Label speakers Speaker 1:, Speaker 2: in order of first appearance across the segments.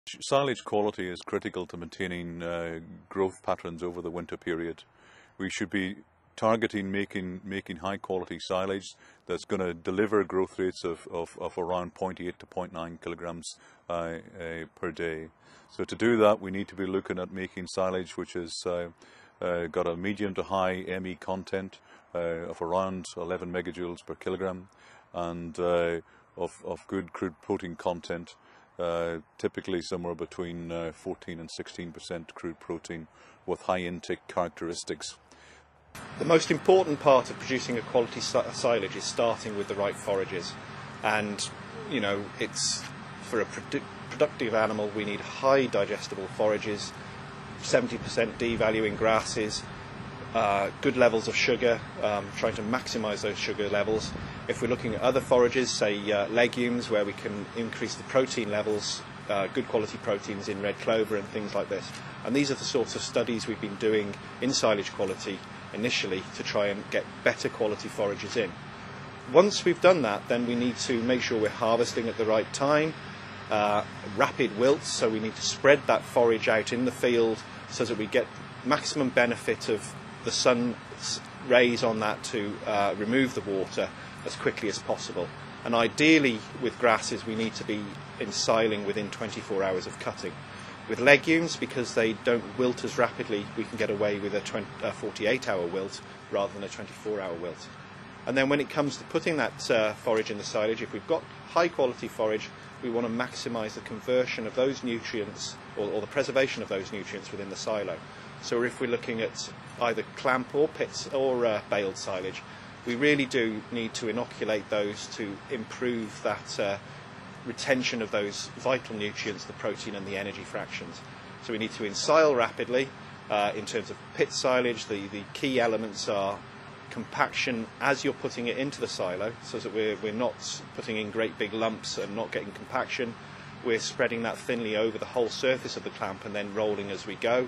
Speaker 1: Silage quality is critical to maintaining growth patterns over the winter period. We should be targeting making high quality silage that's going to deliver growth rates of around 0.8 to 0.9 kilograms per day. So to do that, we need to be looking at making silage which has got a medium to high ME content of around 11 megajoules per kilogram, and of good crude protein content, typically somewhere between 14 and 16% crude protein, with high intake characteristics.
Speaker 2: The most important part of producing a quality silage is starting with the right forages, and you know, it's for a productive animal we need high digestible forages, 70% D value in grasses, good levels of sugar, trying to maximise those sugar levels. If we're looking at other forages, say legumes, where we can increase the protein levels, good quality proteins in red clover and things like this. And these are the sorts of studies we've been doing in silage quality initially to try and get better quality forages in. Once we've done that, then we need to make sure we're harvesting at the right time. Rapid wilts, so we need to spread that forage out in the field so that we get maximum benefit of the sun rays on that to remove the water as quickly as possible. And ideally with grasses we need to be ensiling within 24 hours of cutting. With legumes, because they don't wilt as rapidly, we can get away with a 48-hour wilt rather than a 24-hour wilt. And then when it comes to putting that forage in the silage, if we've got high quality forage, we want to maximise the conversion of those nutrients or the preservation of those nutrients within the silo. So if we're looking at either clamp or pits or baled silage, we really do need to inoculate those to improve that retention of those vital nutrients, the protein and the energy fractions. So we need to ensile rapidly. In terms of pit silage, the key elements are compaction as you're putting it into the silo, so that we're not putting in great big lumps and not getting compaction. We're spreading that thinly over the whole surface of the clamp and then rolling as we go,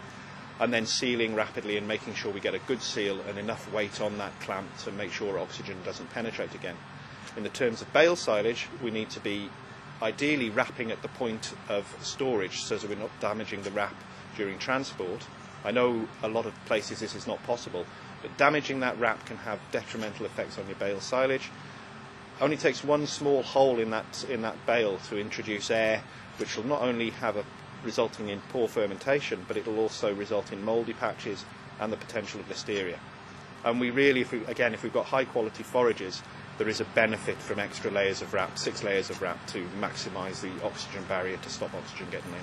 Speaker 2: and then sealing rapidly and making sure we get a good seal and enough weight on that clamp to make sure oxygen doesn't penetrate again. In the terms of bale silage, we need to be ideally wrapping at the point of storage so that we're not damaging the wrap during transport. I know a lot of places this is not possible, but damaging that wrap can have detrimental effects on your bale silage. Only takes one small hole in that bale to introduce air, which will not only have resulting in poor fermentation, but it will also result in mouldy patches and the potential of listeria. And we really, if we've got high quality forages, there is a benefit from extra layers of wrap, 6 layers of wrap, to maximise the oxygen barrier to stop oxygen getting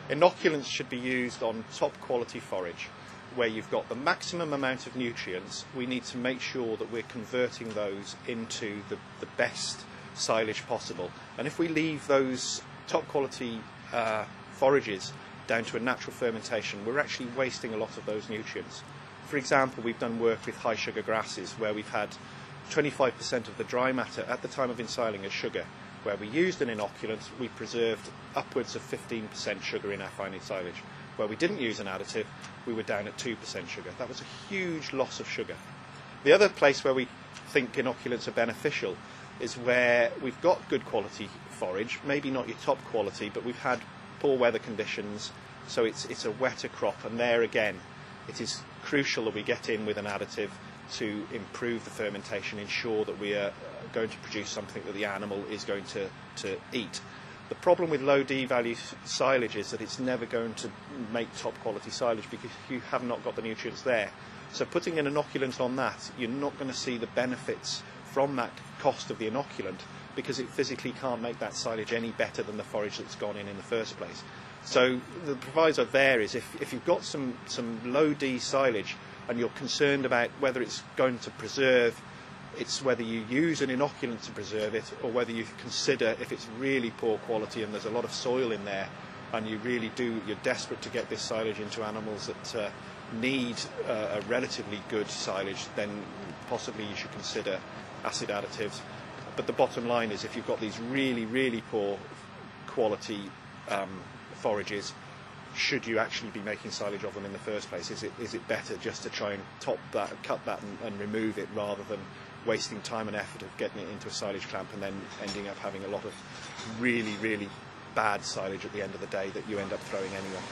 Speaker 2: in. Inoculants should be used on top quality forage, where you've got the maximum amount of nutrients. We need to make sure that we're converting those into the best silage possible. And if we leave those top quality forages down to a natural fermentation, we're actually wasting a lot of those nutrients. For example, we've done work with high sugar grasses where we've had 25% of the dry matter at the time of ensiling as sugar. Where we used an inoculant, we preserved upwards of 15% sugar in our final silage. Where we didn't use an additive, we were down at 2% sugar. That was a huge loss of sugar. The other place where we think inoculants are beneficial is where we've got good quality forage, maybe not your top quality, but we've had poor weather conditions, so it's a wetter crop, and there again it is crucial that we get in with an additive to improve the fermentation, ensure that we are going to produce something that the animal is going to eat. The problem with low D value silage is that it's never going to make top quality silage because you have not got the nutrients there. So putting an inoculant on that, you're not going to see the benefits from that cost of the inoculant because it physically can't make that silage any better than the forage that's gone in the first place. So the proviso there is if you've got some low D silage and you're concerned about whether it's going to preserve, it's whether you use an inoculant to preserve it or whether you consider if it's really poor quality and there's a lot of soil in there and you're desperate to get this silage into animals that need a relatively good silage, then possibly you should consider acid additives. But the bottom line is if you've got these really, really poor quality forages, should you actually be making silage of them in the first place? Is it better just to try and top that, cut that and remove it rather than wasting time and effort of getting it into a silage clamp and then ending up having a lot of really, really bad silage at the end of the day that you end up throwing anyway.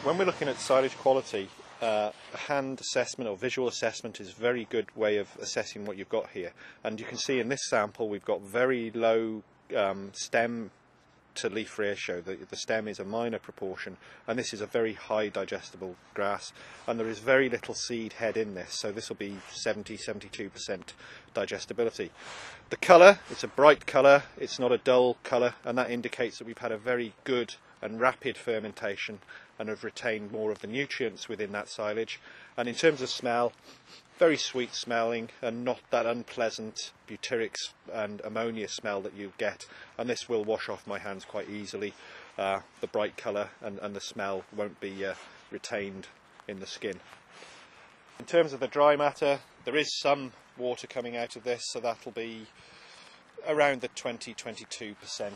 Speaker 2: When we're looking at silage quality, a hand assessment or visual assessment is a very good way of assessing what you've got here. And you can see in this sample we've got very low stem to leaf ratio. The stem is a minor proportion, and this is a very high digestible grass, and there is very little seed head in this, so this will be 70-72% digestibility. The colour, it's a bright colour, it's not a dull colour, and that indicates that we've had a very good and rapid fermentation and have retained more of the nutrients within that silage. And in terms of smell, very sweet smelling and not that unpleasant butyric and ammonia smell that you get, and this will wash off my hands quite easily. The bright colour and the smell won't be retained in the skin. In terms of the dry matter, there is some water coming out of this, so that'll be around the 20-22%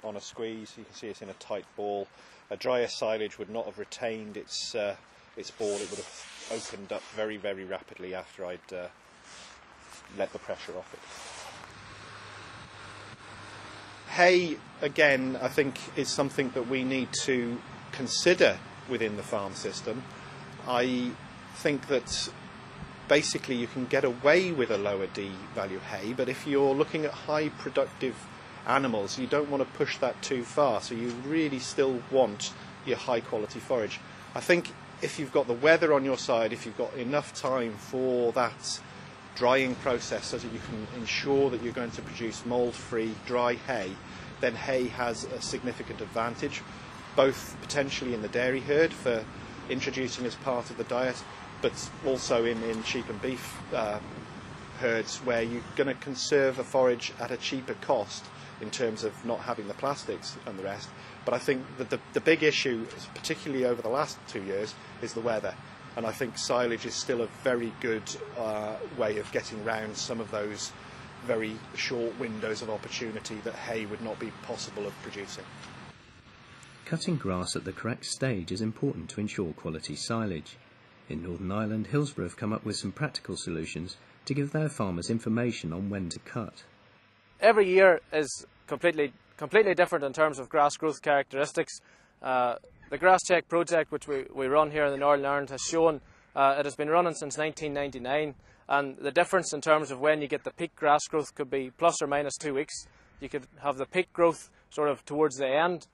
Speaker 2: on a squeeze. You can see it's in a tight ball. A drier silage would not have retained its ball. It would have opened up very, very rapidly after I'd let the pressure off it. Hay, again, I think is something that we need to consider within the farm system. I think that basically you can get away with a lower D value hay, but if you're looking at high productive animals, you don't want to push that too far, so you really still want your high quality forage. I think if you've got the weather on your side, if you've got enough time for that drying process so that you can ensure that you're going to produce mould-free dry hay, then hay has a significant advantage, both potentially in the dairy herd for introducing as part of the diet, but also in sheep and beef herds, where you're going to conserve a forage at a cheaper cost in terms of not having the plastics and the rest. But I think that the big issue, particularly over the last 2 years, is the weather. And I think silage is still a very good way of getting around some of those very short windows of opportunity that hay would not be possible of producing.
Speaker 3: Cutting grass at the correct stage is important to ensure quality silage. In Northern Ireland, Hillsborough have come up with some practical solutions to give their farmers information on when to cut.
Speaker 4: Every year is completely different in terms of grass growth characteristics. The Grass Check project, which we run here in the Northern Ireland, has shown it has been running since 1999, and the difference in terms of when you get the peak grass growth could be plus or minus 2 weeks. You could have the peak growth sort of towards the end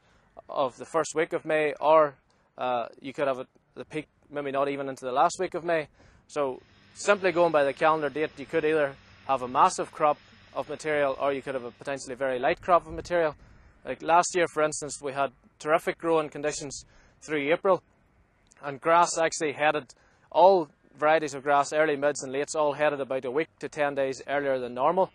Speaker 4: of the first week of May, or you could have the peak maybe not even into the last week of May. So simply going by the calendar date, you could either have a massive crop of material, or you could have a potentially very light crop of material. Like last year, for instance, we had terrific growing conditions through April, and grass actually headed, all varieties of grass, early, mids and lates, all headed about a week to 10 days earlier than normal.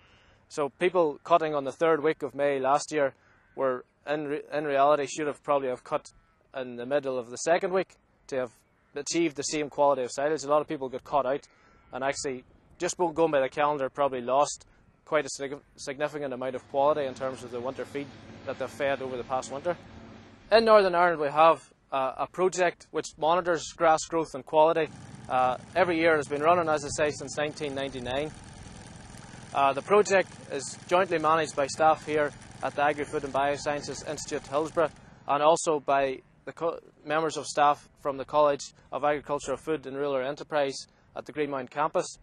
Speaker 4: So people cutting on the third week of May last year were in reality should have probably have cut in the middle of the second week to have achieved the same quality of silage. A lot of people got caught out, and actually just going by the calendar probably lost quite a significant amount of quality in terms of the winter feed that they've fed over the past winter. In Northern Ireland we have a project which monitors grass growth and quality. Every year it has been running, as I say, since 1999. The project is jointly managed by staff here at the Agri-Food and Biosciences Institute Hillsborough, and also by the members of staff from the College of Agricultural Food and Rural Enterprise at the Greenmount campus.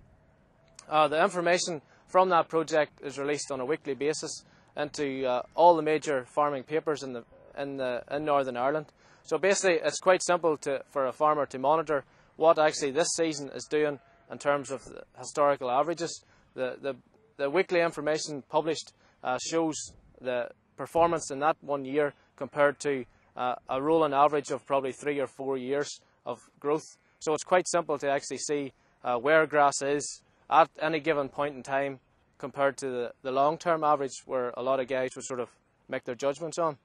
Speaker 4: The information from that project is released on a weekly basis into all the major farming papers in Northern Ireland. So basically it's quite simple for a farmer to monitor what actually this season is doing in terms of the historical averages. The weekly information published shows the performance in that 1 year compared to a rolling average of probably 3 or 4 years of growth. So it's quite simple to actually see where grass is at any given point in time compared to the long-term average, where a lot of guys would sort of make their judgments on.